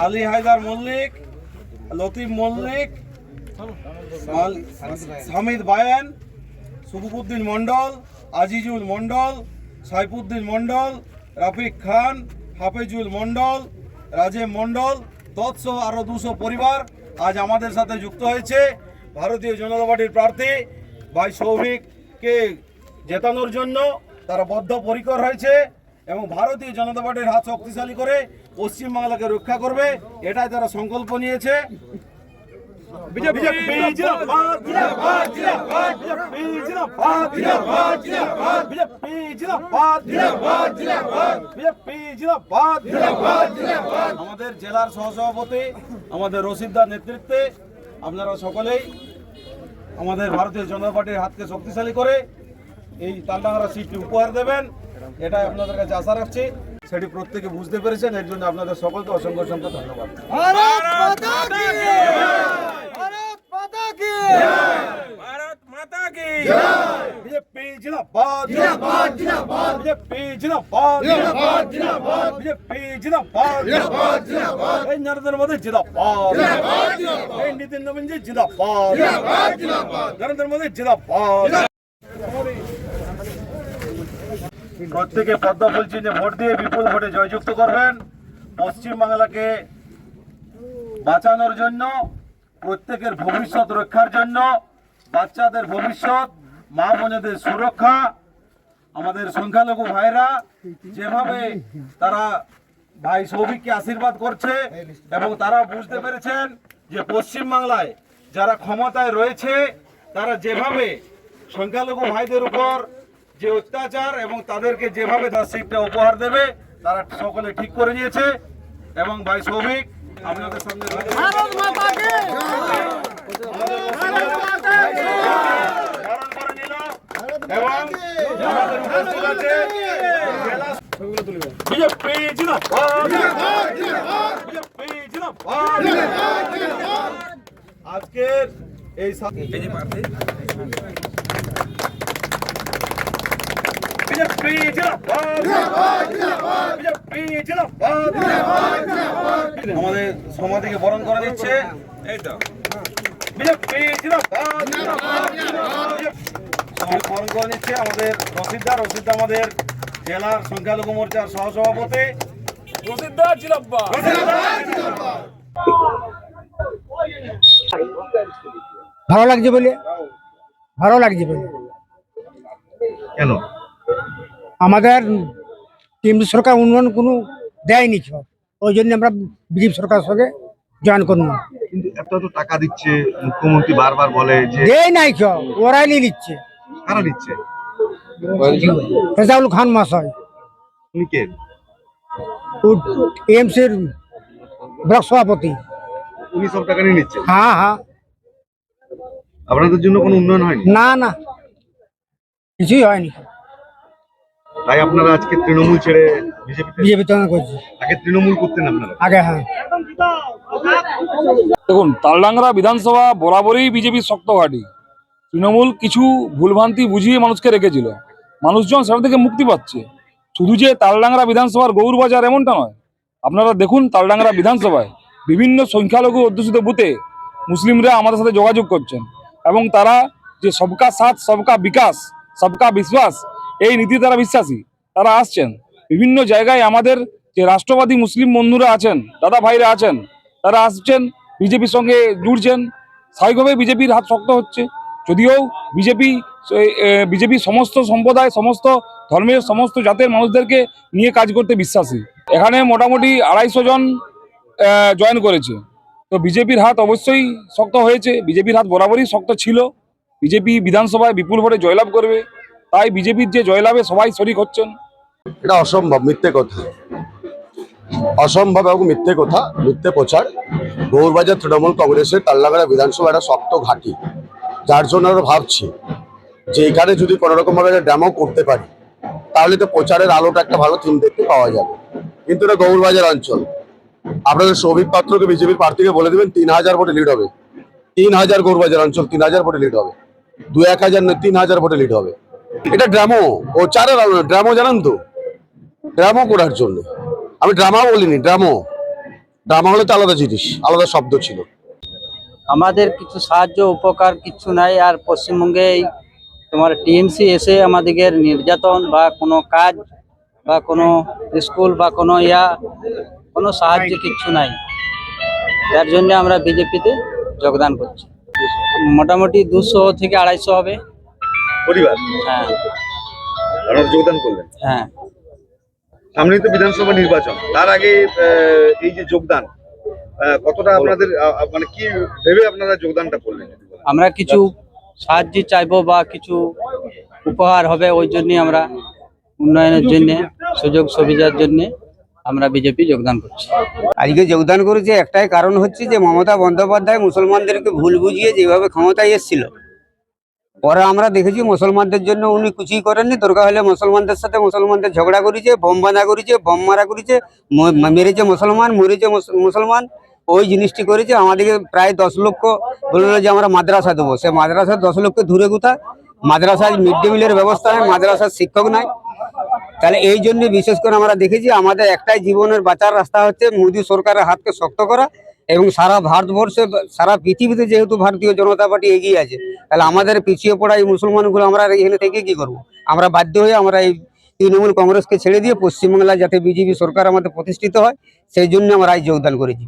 আলী হায়দার মল্লিক, লতিফ মল্লিক, হামিদ বায়ান, সুবুকুদ্দিন মন্ডল, আজিজুল মন্ডল, সাইফুদ্দিন মন্ডল, রাফিক খান, হাফেজুল মন্ডল, রাজেব মন্ডল তৎসহ আরও 200 পরিবার আজ আমাদের সাথে যুক্ত হয়েছে ভারতীয় জনতা পার্টির প্রার্থী ভাই সৌভিককে জেতানোর জন্য। তারা বদ্ধপরিকর হয়েছে এবং ভারতীয় জনতা পার্টির হাত শক্তিশালী করে পশ্চিমবাংলাকে রক্ষা করবে, এটাই তারা সংকল্প নিয়েছে। আমাদের জেলার সহসভাপতি আমাদের রশিদদার নেতৃত্বে আপনারা সকলেই আমাদের ভারতীয় জনতা পার্টির হাতকে শক্তিশালী করে এই তালডাংরা সিটটি উপহার দেবেন, এটাই আপনাদের কাছে আশা রাখছি। সেটি প্রত্যেকে বুঝতে পেরেছেন, এর জন্য আপনাদের সকলকে অসংখ্য অসংখ্য ধন্যবাদ। নরেন্দ্র মোদী জিন্দাবাদ, নীতিন নবীন জি জিন্দাবাদ, নরেন্দ্র মোদী জিন্দাবাদ। প্রত্যেকে পদ্মা ফুল চিহ্নে ভোট দিয়ে বিপুল ভোটে জয়যুক্ত করবেন। পশ্চিমবাংলাকে বাঁচানোর জন্য, প্রত্যেকের ভবিষ্যৎ রক্ষার জন্য, বাচ্চাদের ভবিষ্যৎ, মা বোনেদের সুরক্ষা, আমাদের সংখ্যালঘু ভাইরা যেভাবে তারা ভাই সৌভিককে আশীর্বাদ করছে এবং তারা বুঝতে পেরেছেন যে পশ্চিমবাংলায় যারা ক্ষমতায় রয়েছে তারা যেভাবে সংখ্যালঘু ভাইদের উপর যে অত্যাচার এবং তাদেরকে যেভাবে তার সিটটা উপহার দেবে তারা সকলে ঠিক করে নিয়েছে। এবং ভাই সৌভিক আপনাদের সামনে আজকের এই আমাদের সমাধিকে বরণ করে দিচ্ছে বরণ করে নিচ্ছে আমাদের রশিদদার আমাদের জেলার সংখ্যালঘু মোর্চার সহসভাপতি ভালো লাগছে বলে কেন আমাদের কেন্দ্র সরকার উন্নয়ন কোনো দেয়নি, ওই জন্য আমরা বিজেপি সরকারের সঙ্গে জয়েন করবো। কিন্তু এত টাকা দিচ্ছে মুখ্যমন্ত্রী বারবার বলে যে দেয় নাই, ওরাই নিয়ে নিচ্ছে। কারা নিচ্ছে? রেজাউল খান মহাশয়, উনি কে? এমসির ব্লক সভাপতি। উনি সব টাকা নিয়ে নিচ্ছে? হ্যাঁ। আপনাদের জন্য কোনো উন্নয়ন হয়নি? না, কিছুই হয়নি। তাই আপনারা আজকে তৃণমূল ছেড়ে বিজেপি জয়েন করছে। আগে তৃণমূল করতেন আপনারা? আগে হ্যাঁ। দেখুন, তালডাংরা বিধানসভা বরাবরই বিজেপির শক্ত ঘাঁটি। তৃণমূল কিছু ভুলভ্রান্তি বুঝিয়ে মানুষকে রেখেছিল, মানুষজন সেটা থেকে মুক্তি পাচ্ছে। শুধু যে তালডাংরা বিধানসভার গৌরবাজার এমনটা নয়, আপনারা দেখুন তালডাংরা বিধানসভায় বিভিন্ন সংখ্যালঘু অধ্যুষিত বুথে মুসলিমরা আমাদের সাথে যোগাযোগ করছেন এবং তারা যে সবকা সাথ সবকা বিকাশ সবকা বিশ্বাস এই নীতি তারা বিশ্বাসী। তারা আসছেন বিভিন্ন জায়গায়, আমাদের যে রাষ্ট্রবাদী মুসলিম বন্ধুরা আছেন, দাদা ভাইরা আছেন, তারা আসছেন বিজেপির সঙ্গে জুড়ছেন। স্বাভাবিকভাবে বিজেপির হাত শক্ত হচ্ছে যদিও বিজেপি সমস্ত সম্প্রদায়, সমস্ত ধর্মের, সমস্ত জাতের মানুষদেরকে নিয়ে কাজ করতে বিশ্বাসী। এখানে মোটামুটি 250 জন জয়েন করেছে। তো বিজেপির হাত অবশ্যই শক্ত হয়েছে, বিজেপির হাত বরাবরই শক্ত ছিল। বিজেপি বিধানসভায় বিপুল ভোটে জয়লাভ করবে, তাই বিজেপির যে জয়লাভে সবাই শরিক হচ্ছেন। এটা অসম্ভব, মিথ্যে কথা, অসম্ভব এবং মিথ্যে কথা, মিথ্যে প্রচার। গৌরবাজার তৃণমূল কংগ্রেসের তালডাংরা বিধানসভা একটা শক্ত ঘাঁটি, যার জন্য আমরা ভাবছি যে এখানে যদি কোনো রকম ভাবে ডেমো করতে পারি তাহলে তো প্রচারের আলোটা একটা ভালো থিম দেখতে পাওয়া যাবে। কিন্তু এটা গৌরবাজার অঞ্চল, আপনাদের সৌভিক পাত্রকে বিজেপির প্রার্থীকে বলে দেবেন 3000 ভোটে লিড হবে। 3000 গৌরবাজার অঞ্চল 3000 ভোটে লিড হবে, 2-1000 নয় 3000 ভোটে লিড হবে। এটা ড্রামো, ও চারের আলো, ড্রামো জানেন তো, ড্রামো করার জন্য। আমি ড্রামা বলিনি, ড্রামো। ড্রামা হলে তো আলাদা জিনিস, আলাদা শব্দ ছিল। আমাদের কিছু সাহায্য উপকার কিছু নাই। আর পশ্চিমবঙ্গে এই তোমার টিএমসি এসে আমাদের নির্যাতন বা কোনো কাজ বা কোনো স্কুল বা কোনো সাহায্য কিছু নাই, যার জন্য আমরা বিজেপিতে যোগদান করছি। মোটামুটি 200 থেকে 250 হবে। পরিবার হ্যাঁ আপনারা যোগদান করলেন, হ্যাঁ। সামনেই তো বিধানসভা নির্বাচন, তার আগে এই যে যোগদান কতটা আপনাদের মানে কি ভেবে আপনারা যোগদানটা করলেন? আমরা কিছু সাহায্য চাইবো বা কিছু উপহার হবে, ওই জন্যই আমরা উন্নয়নের জন্য, সুযোগ সুবিধার জন্য আমরা বিজেপি যোগদান করছি। আজকে যোগদান করেছে একটাই কারণ হচ্ছে যে মমতা বন্দ্যোপাধ্যায় মুসলমানদেরকে ভুল বুঝিয়ে যেভাবে ক্ষমতায় এসেছিল, পরে আমরা দেখেছি মুসলমানদের জন্য উনি কিছুই করেননি। দরকার হলে মুসলমানদের সাথে মুসলমানদের ঝগড়া করেছে, বোম বাঁধা করেছে, বোম মারা করেছে, মেরেছে মুসলমান, মরেছে মুসলমান। ওই জিনিসটি করেছে। আমাদেরকে প্রায় 10 লক্ষ বললো যে আমরা মাদ্রাসা দেবো, সে মাদ্রাসা 10 লক্ষ দূরে কোথায়? মাদ্রাসায় মিড ডে মিলের ব্যবস্থা নেই, মাদ্রাসার শিক্ষক নাই। তাহলে এই জন্য বিশেষ করে আমরা দেখেছি আমাদের একটাই জীবনের বাঁচার রাস্তা হচ্ছে মোদী সরকারের হাতকে শক্ত করা। এবং সারা ভারতবর্ষে, সারা পৃথিবীতে যেহেতু ভারতীয় জনতা পার্টি এগিয়ে আছে, তাহলে আমাদের পিছিয়ে পড়া এই মুসলমানগুলো আমরা এখানে থেকে কি করব? আমরা বাধ্য হয়ে আমরা এই তৃণমূল কংগ্রেসকে ছেড়ে দিয়ে পশ্চিমবাংলায় যাতে বিজেপি সরকার আমাদের প্রতিষ্ঠিত হয়, সেই জন্য আমরা এই যোগদান করেছি।